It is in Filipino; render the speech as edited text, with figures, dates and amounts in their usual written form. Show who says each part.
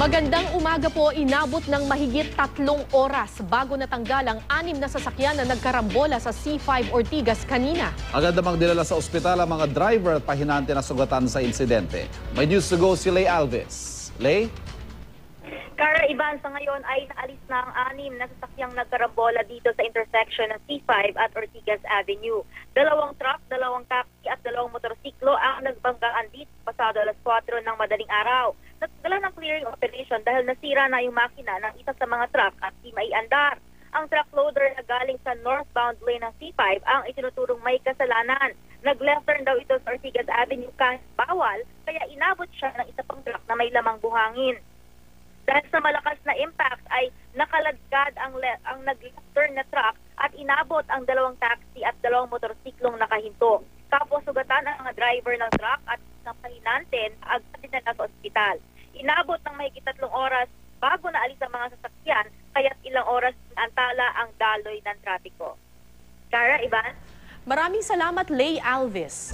Speaker 1: Magandang umaga po, inabot ng mahigit 3 oras bago natanggal ang 6 na sasakyan na nagkarambola sa C5 Ortigas kanina.
Speaker 2: Agad namang dinala sa ospital ang mga driver at pahinante na sugatan sa insidente. May news to go si Lay Alves. Lay?
Speaker 3: Kara Ivan, sa ngayon ay naalis na ang 6 na sasakyang nagkarambola dito sa intersection ng C5 at Ortigas Avenue. 2 truck, 2 taxi at 2 motorsiklo ang nagbanggaan dito pasado alas 4 ng madaling araw. Nagdala ng clearing operation dahil nasira na yung makina ng isa sa mga truck at di maiandar. Ang truck loader na galing sa northbound lane ng C5 ang itinuturong may kasalanan. Nag-left turn daw ito sa Ortigas Avenue kahit bawal, kaya inabot siya ng isa pang truck na may lamang buhangin. Dahil sa malakas na impact ay nakaladkad ang nag-left turn na truck at inabot ang 2 taxi at 2 motorsiklong nakahinto. Tapos sugatan ang mga driver ng truck at isang pahinante agad dinala sa ospital. Inabot ng mahigit 3 oras bago naalis ang mga sasakyan, kaya't ilang oras antala ang daloy ng trapiko. Kara, Ivan?
Speaker 1: Maraming salamat, Lay Alves.